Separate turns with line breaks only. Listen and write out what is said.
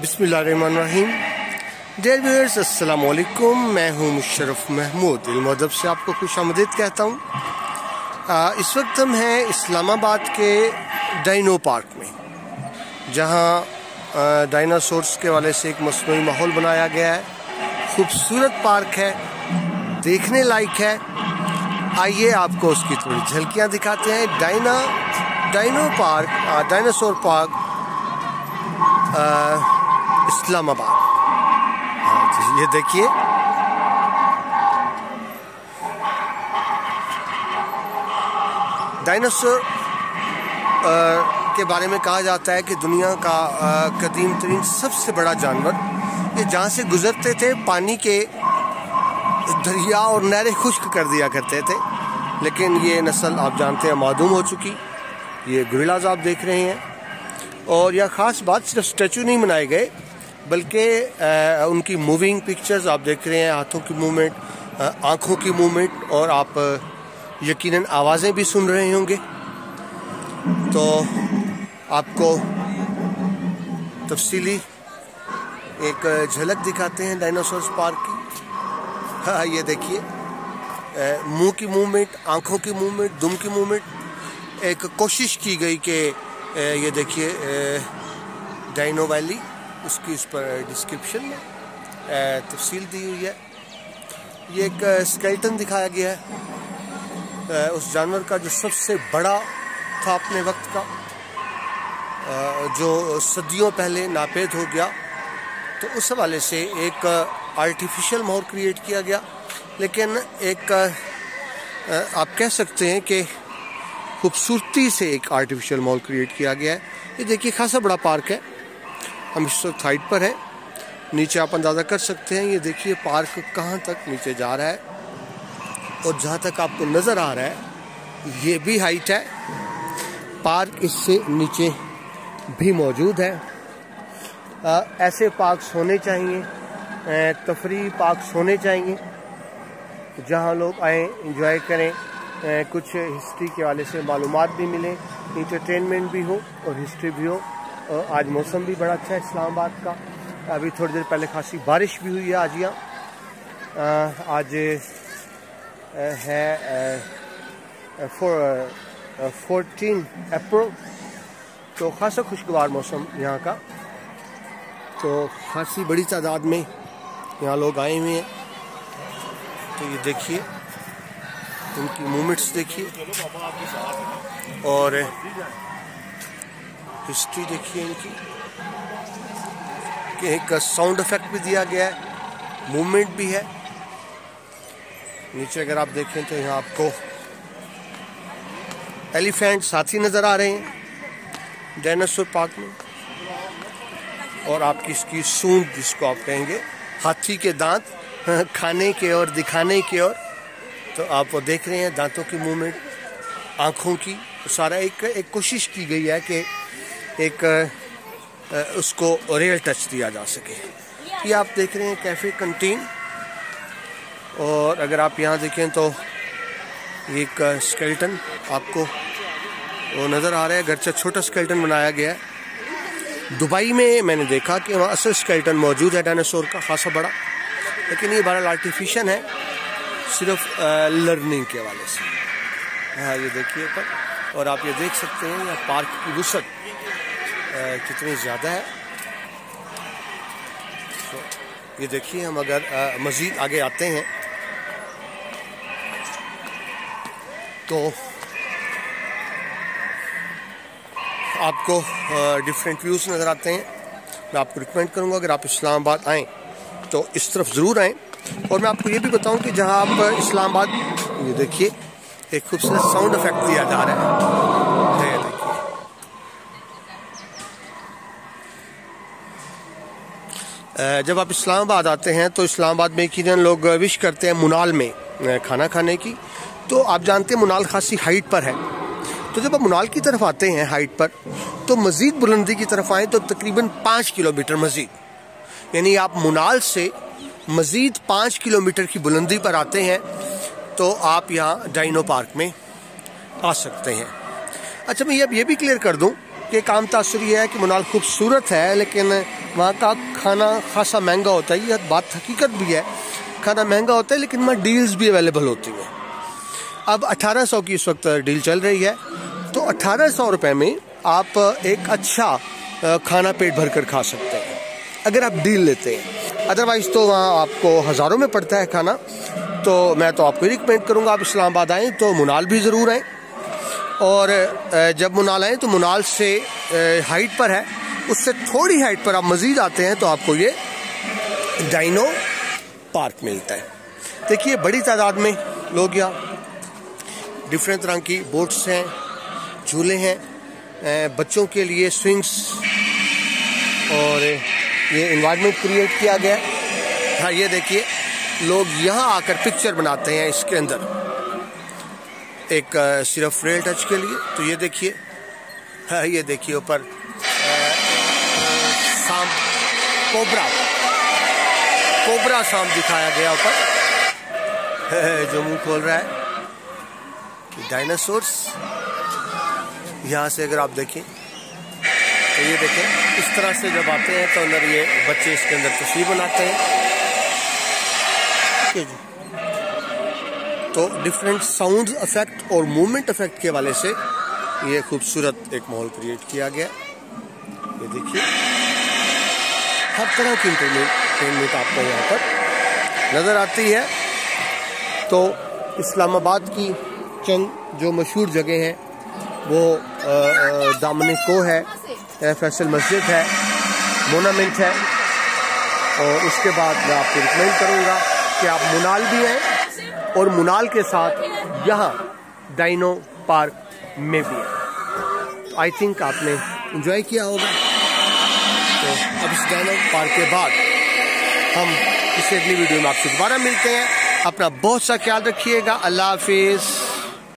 बिस्मिल्लाहिर्रहमानिर्रहीम। Dear viewers, अस्सलाम वालेकुम। मैं हूं मुशर्रफ महमूद। इल्म अदब से आपको खुशामदीद कहता हूं। इस वक्त हम हैं इस्लामाबाद के डायनो पार्क में, जहां डायनासोर्स के वाले से एक मसनूई माहौल बनाया गया है। खूबसूरत पार्क है, देखने लायक है। आइए आपको उसकी थोड़ी झलकियां दिखाते हैं। Dino park, dinosaur park Islamabad. ये देखिए, डायनासोर के बारे में कहा जाता है कि दुनिया का कदीम तरीन सबसे बड़ा जानवर। ये जहाँ से गुजरते थे पानी के दरिया और नहरें खुश्क कर दिया करते थे, लेकिन ये नस्ल आप जानते हैं मादूम हो चुकी। ये गोरिल्लाज आप देख रहे हैं। और यह ख़ास बात, सिर्फ स्टैचू नहीं बनाए गए बल्कि उनकी मूविंग पिक्चर्स आप देख रहे हैं, हाथों की मूवमेंट, आँखों की मूवमेंट, और आप यकीनन आवाज़ें भी सुन रहे होंगे। तो आपको तफसीली एक झलक दिखाते हैं डायनासोर्स पार्क की। हाँ, ये देखिए, मुंह की मूवमेंट, आँखों की मूवमेंट, दुम की मूवमेंट। एक कोशिश की गई कि ये देखिए डायनो वैली, उसकी इस पर डिस्क्रिप्शन में तफसील दी हुई है। ये एक स्केलेटन दिखाया गया है उस जानवर का जो सबसे बड़ा था अपने वक्त का, जो सदियों पहले नापेद हो गया। तो उस हवाले से एक आर्टिफिशियल माहौल क्रिएट किया गया, लेकिन एक आप कह सकते हैं कि खूबसूरती से एक आर्टिफिशियल माहौल क्रिएट किया गया है। ये देखिए, खासा बड़ा पार्क है। हम इस वक्त हाइट पर हैं, नीचे आप अंदाज़ा कर सकते हैं। ये देखिए पार्क कहाँ तक नीचे जा रहा है, और जहाँ तक आपको नज़र आ रहा है ये भी हाइट है। पार्क इससे नीचे भी मौजूद है। ऐसे पार्क्स होने चाहिए, तफरी पार्क्स होने चाहिए, जहाँ लोग आएँ, इंजॉय करें, कुछ हिस्ट्री के वाले से मालूमात भी मिले, इंटरटेनमेंट भी हो और हिस्ट्री भी हो। आज मौसम भी बड़ा अच्छा है इस्लामाबाद का। अभी थोड़ी देर पहले खासी बारिश भी हुई है आज यहाँ। आज है 14 अप्रैल, तो खासा खुशगवार मौसम यहाँ का। तो खासी बड़ी तादाद में यहाँ लोग आए हुए हैं। तो ये देखिए, उनकी मूवमेंट्स देखिए, और हिस्ट्री देखिए इनकी, कि एक साउंड इफेक्ट भी दिया गया है, मूवमेंट भी है। नीचे अगर आप देखें तो यहाँ आपको एलिफेंट साथी नज़र आ रहे हैं डायनासोर पार्क में, और आपकी इसकी सूंड, जिसको आप कहेंगे हाथी के दांत, खाने के और दिखाने के। और तो आप वो देख रहे हैं दांतों की मूवमेंट, आँखों की, सारा एक कोशिश की गई है कि एक उसको रियल टच दिया जा सके। ये आप देख रहे हैं कैफ़े कंटीन, और अगर आप यहाँ देखें तो एक स्केलेटन आपको वो नज़र आ रहा है। गर्चा छोटा स्केलेटन बनाया गया है। दुबई में मैंने देखा कि वहाँ असल स्केलेटन मौजूद है डायनासोर का, खासा बड़ा, लेकिन ये बड़ा आर्टिफिशियल है, सिर्फ लर्निंग के वाले से। हाँ, ये देखिए ऊपर, और आप ये देख सकते हैं यहाँ पार्क की वुसअत कितनी ज़्यादा है। तो ये देखिए, हम अगर मज़ीद आगे आते हैं तो आपको डिफरेंट व्यूज़ नज़र आते हैं। मैं आपको रिकमेंड करूँगा, अगर आप इस्लामाबाद आएँ तो इस तरफ ज़रूर आएँ। और मैं आपको ये भी बताऊँ कि जहाँ आप इस्लामाबाद, ये देखिए एक खूबसूरत साउंड इफेक्ट दिया जा रहा है। ये देखिए, जब आप इस्लामाबाद आते हैं तो इस्लामाबाद में यकीनन लोग विश करते हैं मुनाल में खाना खाने की। तो आप जानते हैं मुनाल खासी हाइट पर है। तो जब आप मुनाल की तरफ आते हैं हाइट पर, तो मज़ीद बुलंदी की तरफ आएँ तो तकरीबन 5 किलोमीटर मज़ीद, यानी आप मुनाल से मज़ीद 5 किलोमीटर की बुलंदी पर आते हैं तो आप यहाँ डायनो पार्क में आ सकते हैं। अच्छा, मैं अब ये भी क्लियर कर दूं कि एक आम तासुर ये है कि मुनाल खूबसूरत है लेकिन वहाँ का खाना खासा महंगा होता है। ये बात हकीकत भी है, खाना महंगा होता है, लेकिन वहाँ डील्स भी अवेलेबल होती हैं। अब 1800 की इस वक्त डील चल रही है, तो 1800 रुपये में आप एक अच्छा खाना पेट भर कर खा सकते हैं अगर आप डील लेते हैं। अदरवाइज़ तो वहाँ आपको हज़ारों में पड़ता है खाना। तो मैं तो आपको रिकमेंड करूँगा आप इस्लामाबाद आएँ तो मुनाल भी ज़रूर आएँ, और जब मुनाल आएँ तो मुनाल से हाइट पर है, उससे थोड़ी हाइट पर आप मज़ीद आते हैं तो आपको ये डाइनो पार्क मिलता है। देखिए बड़ी तादाद में लोग यहाँ डिफरेंट तरह की बोट्स हैं, झूले हैं, बच्चों के लिए स्विंग्स, और ये इन्वायरमेंट क्रिएट किया गया है। हाँ ये देखिए लोग यहाँ आकर पिक्चर बनाते हैं इसके अंदर, एक सिर्फ रेल टच के लिए। तो ये देखिए, हाँ ये देखिए ऊपर सांप, कोबरा सांप दिखाया गया ऊपर जो मुंह खोल रहा है। डायनासोर्स यहाँ से अगर आप देखें तो ये देखें इस तरह से जब आते हैं तो अंदर ये बच्चे इसके अंदर तस्वीर बनाते हैं। तो डिफरेंट साउंड इफेक्ट और मूवमेंट इफेक्ट के हवाले से ये खूबसूरत एक माहौल क्रिएट किया गया। ये देखिए हर तरह की इंटरटेनमेंट आपको यहाँ पर नज़र आती है। तो इस्लामाबाद की चंद जो मशहूर जगह हैं वो दामन को है, फैसल मस्जिद है, मोनामेंट है, और उसके बाद मैं आपको रिकमेंड करूँगा कि आप मुनाल भी हैं और मुनाल के साथ यहाँ डाइनो पार्क में भी है। तो आई थिंक आपने एंजॉय किया होगा। तो अब इस डाइनो पार्क के बाद हम किसी अगली वीडियो में आपसे दोबारा मिलते हैं। अपना बहुत सा ख्याल रखिएगा। अल्लाह हाफिज़।